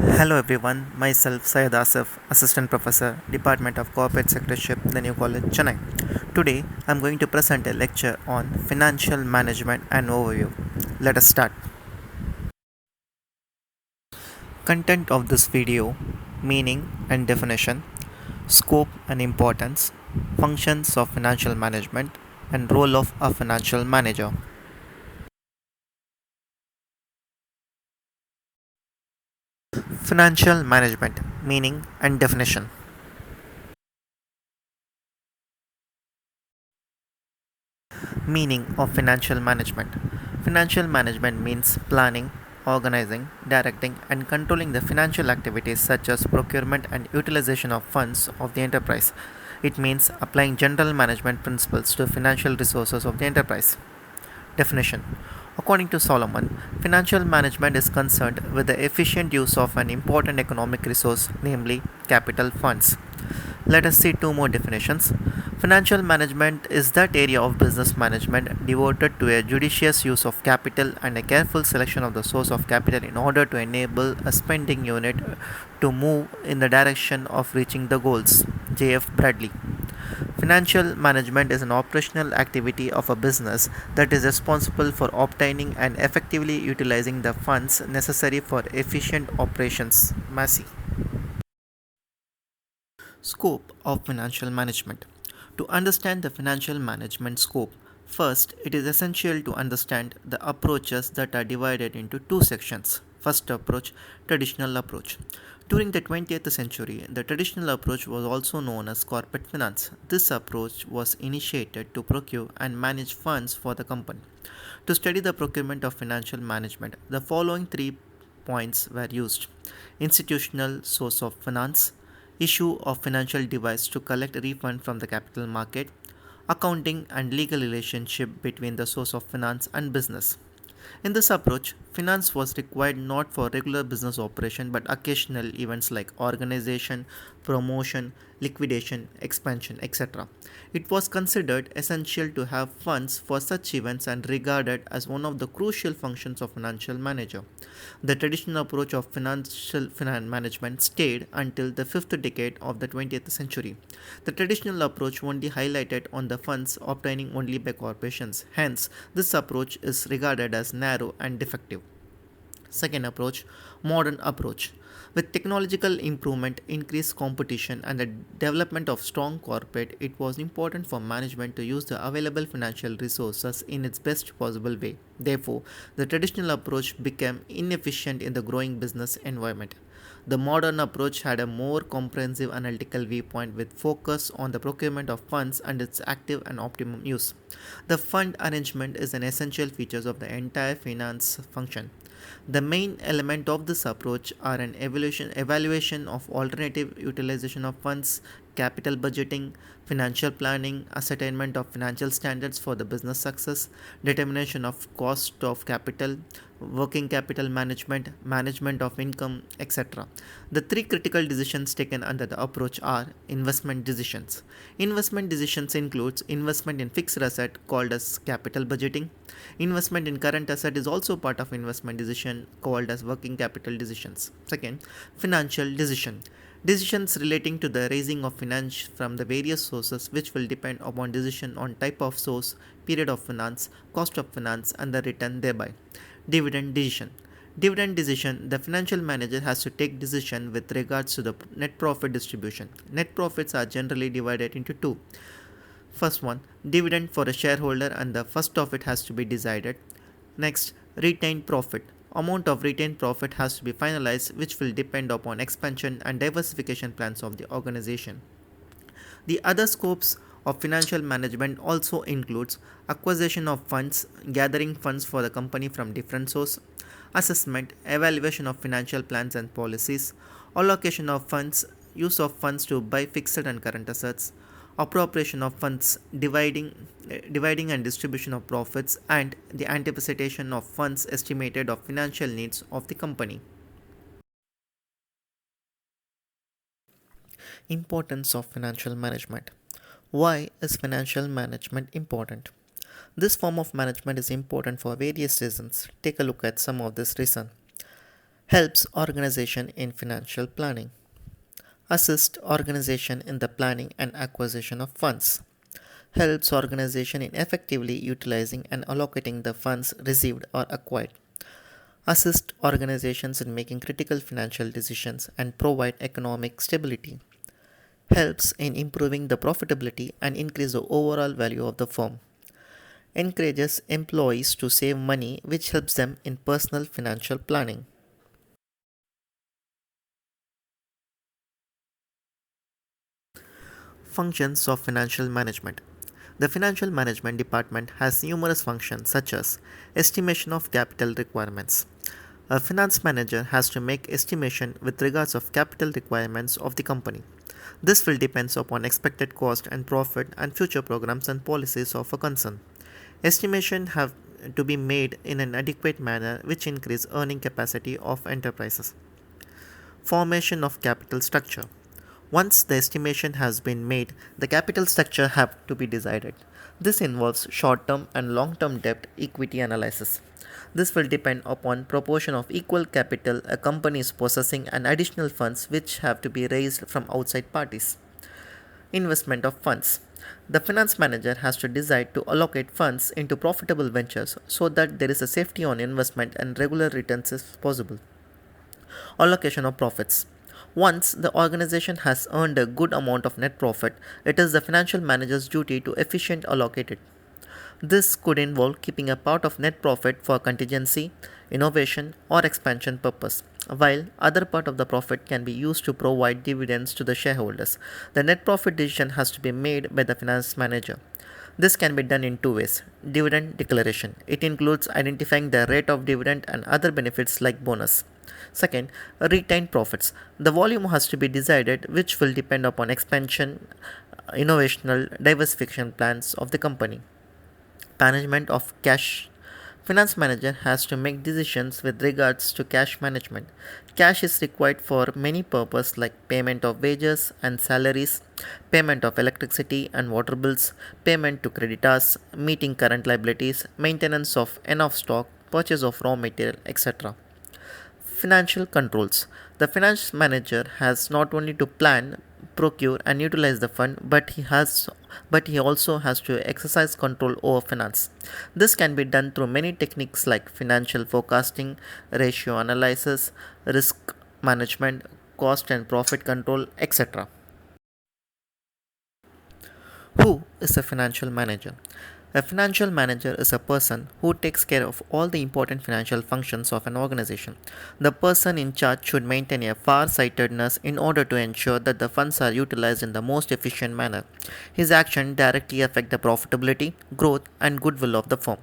Hello everyone, myself Syed Asif, Assistant Professor, Department of Corporate Secretariat, the New College, Chennai. Today I am going to present a lecture on financial management and overview. Let us start. Content of this video: meaning and definition, scope and importance, functions of financial management, and role of a financial manager. Financial management: meaning and definition. Meaning of financial management. Financial management means planning, organizing, directing, and controlling the financial activities such as procurement and utilization of funds of the enterprise. It means applying general management principles to financial resources of the enterprise. Definition: according to Solomon, financial management is concerned with the efficient use of an important economic resource, namely capital funds. Let us see two more definitions. Financial management is that area of business management devoted to a judicious use of capital and a careful selection of the source of capital in order to enable a spending unit to move in the direction of reaching the goals. J.F. Bradley. Financial management is an operational activity of a business that is responsible for obtaining and effectively utilizing the funds necessary for efficient operations. Massey. Scope of financial management. To understand the financial management scope, first it is essential to understand the approaches that are divided into two sections. First approach: traditional approach. During the 20th century, the traditional approach was also known as corporate finance. This approach was initiated to procure and manage funds for the company. To study the procurement of financial management, the following three points were used: institutional source of finance, issue of financial device to collect refund from the capital market, accounting and legal relationship between the source of finance and business. In this approach, finance was required not for regular business operation but occasional events like organization, promotion, liquidation, expansion, etc. It was considered essential to have funds for such events and regarded as one of the crucial functions of financial manager. The traditional approach of financial finance management stayed until the fifth decade of the 20th century. The traditional approach only highlighted on the funds obtaining only by corporations. Hence, this approach is regarded as narrow and defective. Second approach: modern approach. With technological improvement, increased competition, and the development of strong corporate, it was important for management to use the available financial resources in its best possible way. Therefore, the traditional approach became inefficient in the growing business environment. The modern approach had a more comprehensive analytical viewpoint with focus on the procurement of funds and its active and optimum use. The fund arrangement is an essential feature of the entire finance function. The main element of this approach are an evaluation of alternative utilization of funds, capital budgeting, financial planning, ascertainment of financial standards for the business success, determination of cost of capital, working capital management, management of income, etc. The three critical decisions taken under the approach are investment decisions. Investment decisions includes investment in fixed asset called as capital budgeting. Investment in current asset is also part of investment decision called as working capital decisions. Second, financial decision. Decisions relating to the raising of finance from the various sources which will depend upon decision on type of source, period of finance, cost of finance and the return thereby. Dividend decision. Dividend decision: the financial manager has to take decision with regards to the net profit distribution. Net profits are generally divided into two. First one, dividend for a shareholder, and the first of it has to be decided. Next, retained profit. Amount of retained profit has to be finalized, which will depend upon expansion and diversification plans of the organization. The other scopes of financial management also includes acquisition of funds, gathering funds for the company from different sources, assessment, evaluation of financial plans and policies, allocation of funds, use of funds to buy fixed and current assets, appropriation of funds, dividing and distribution of profits, and the anticipation of funds estimated of financial needs of the company. Importance of financial management. Why is financial management important? This form of management is important for various reasons. Take a look at some of these reasons. helps organization in financial planning, assist organization in the planning and acquisition of funds, helps organization in effectively utilizing and allocating the funds received or acquired, assist organizations in making critical financial decisions and provide economic stability, helps in improving the profitability and increase the overall value of the firm, encourages employees to save money which helps them in personal financial planning. Functions of financial management. The financial management department has numerous functions such as estimation of capital requirements. A finance manager has to make estimation with regards of capital requirements of the company. This will depends upon expected cost and profit and future programs and policies of a concern. Estimation have to be made in an adequate manner which increase earning capacity of enterprises. Formation of capital structure. Once the estimation has been made, the capital structure have to be decided. This involves short-term and long-term debt equity analysis. This will depend upon proportion of equal capital a company is possessing and additional funds which have to be raised from outside parties. Investment of funds. The finance manager has to decide to allocate funds into profitable ventures so that there is a safety on investment and regular returns is possible. Allocation of profits. Once the organization has earned a good amount of net profit, it is the financial manager's duty to efficient allocate it. This could involve keeping a part of net profit for contingency, innovation, or expansion purpose, while other part of the profit can be used to provide dividends to the shareholders. The net profit decision has to be made by the finance manager. This can be done in two ways. Dividend declaration. It includes identifying the rate of dividend and other benefits like bonus. Second, retained profits. The volume has to be decided, which will depend upon expansion, innovational diversification plans of the company. Management of cash. Finance manager has to make decisions with regards to cash management. Cash is required for many purposes like payment of wages and salaries, payment of electricity and water bills, payment to creditors, meeting current liabilities, maintenance of enough stock, purchase of raw material, etc. Financial controls. The finance manager has not only to plan, procure and utilize the fund, but he also has to exercise control over finance. This can be done through many techniques like financial forecasting, ratio analysis, risk management, cost and profit control, etc. Who is a financial manager? A financial manager is a person who takes care of all the important financial functions of an organization. The person in charge should maintain a far-sightedness in order to ensure that the funds are utilized in the most efficient manner. His action directly affect the profitability, growth and goodwill of the firm.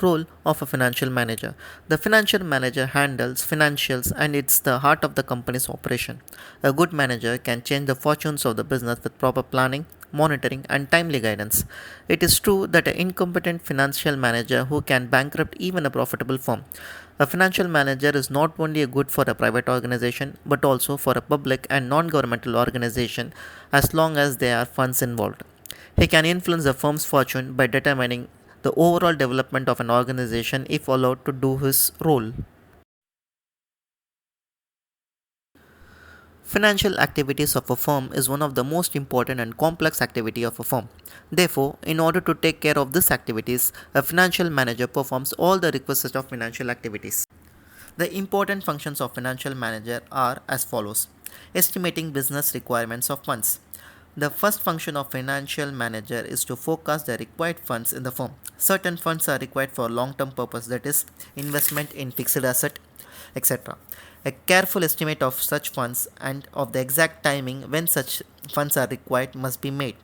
Role of a financial manager. The financial manager handles financials and it's the heart of the company's operation. A good manager can change the fortunes of the business with proper planning, monitoring, and timely guidance. It is true that an incompetent financial manager who can bankrupt even a profitable firm. A financial manager is not only good for a private organization but also for a public and non governmental organization as long as there are funds involved. He can influence the firm's fortune by determining the overall development of an organization if allowed to do his role. Financial activities of a firm is one of the most important and complex activity of a firm. Therefore, in order to take care of these activities, a financial manager performs all the requisites of financial activities. The important functions of financial manager are as follows. Estimating business requirements of funds. The first function of financial manager is to forecast the required funds in the firm. Certain funds are required for long-term purpose, that is investment in fixed asset, etc. A careful estimate of such funds and of the exact timing when such funds are required must be made.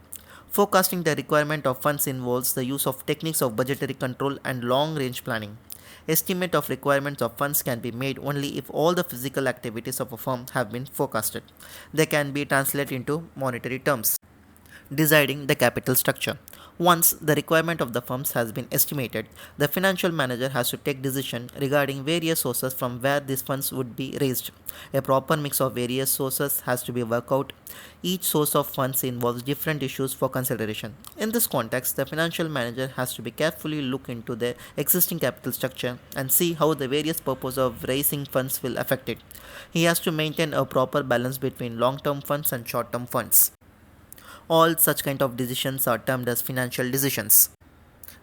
Forecasting the requirement of funds involves the use of techniques of budgetary control and long range planning. Estimate of requirements of funds can be made only if all the physical activities of a firm have been forecasted. They can be translated into monetary terms. Deciding the capital structure. Once the requirement of the firms has been estimated, the financial manager has to take decision regarding various sources from where these funds would be raised. A proper mix of various sources has to be worked out. Each source of funds involves different issues for consideration. In this context, the financial manager has to be carefully look into the existing capital structure and see how the various purposes of raising funds will affect it. He has to maintain a proper balance between long-term funds and short-term funds. All such kind of decisions are termed as financial decisions.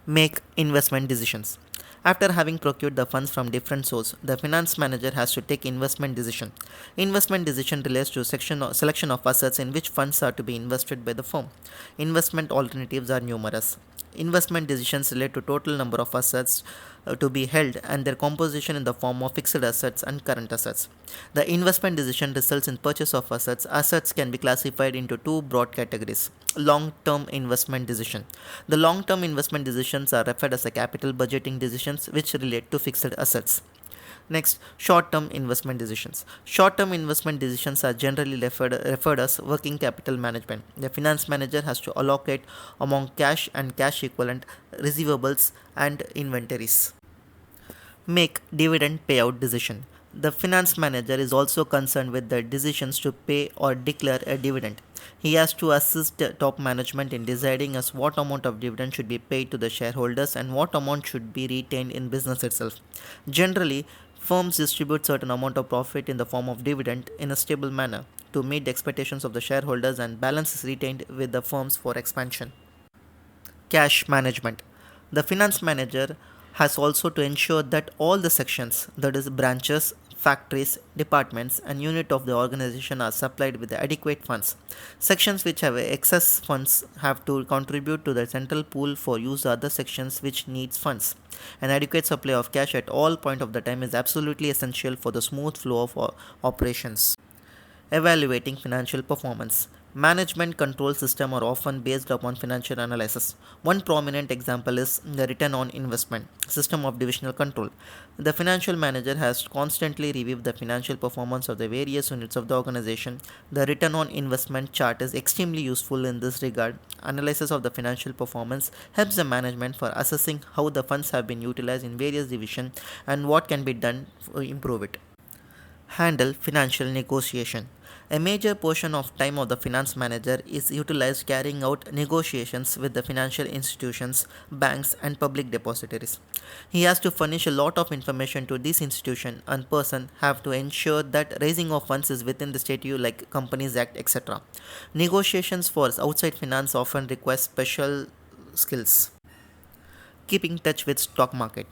Make investment decisions. After having procured the funds from different sources, the finance manager has to take investment decision. Investment decision relates to selection of assets in which funds are to be invested by the firm. Investment alternatives are numerous. Investment decisions relate to total number of assets to be held and their composition in the form of fixed assets and current assets. The investment decision results in purchase of assets. Assets can be classified into two broad categories. Long-term investment decision. The long-term investment decisions are referred as the capital budgeting decisions which relate to fixed assets. Next, short-term investment decisions. Short-term investment decisions are generally referred as working capital management. The finance manager has to allocate among cash and cash equivalent, receivables and inventories. Make dividend payout decision. The finance manager is also concerned with the decisions to pay or declare a dividend. He has to assist the top management in deciding as what amount of dividend should be paid to the shareholders and what amount should be retained in business itself. Generally, firms distribute certain amount of profit in the form of dividend in a stable manner to meet the expectations of the shareholders, and balance is retained with the firms for expansion. Cash management. The finance manager has also to ensure that all the sections, that is branches, factories, departments and unit of the organization are supplied with adequate funds. Sections which have excess funds have to contribute to the central pool for use. Other sections which needs funds. An adequate supply of cash at all point of the time is absolutely essential for the smooth flow of operations. Evaluating financial performance. Management control systems are often based upon financial analysis. One prominent example is the return on investment system of divisional control. The financial manager has constantly reviewed the financial performance of the various units of the organization. The return on investment chart is extremely useful in this regard. Analysis of the financial performance helps the management for assessing how the funds have been utilized in various divisions and what can be done to improve it. Handle financial negotiation. A major portion of time of the finance manager is utilized carrying out negotiations with the financial institutions, banks and public depositories. He has to furnish a lot of information to this institution and person have to ensure that raising of funds is within the statute like Companies Act, etc. Negotiations for outside finance often require special skills. Keeping touch with stock market.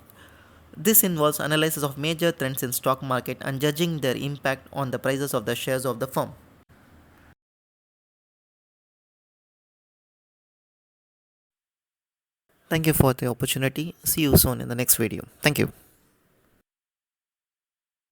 This involves analysis of major trends in stock market and judging their impact on the prices of the shares of the firm. Thank you for the opportunity. See you soon in the next video. Thank you.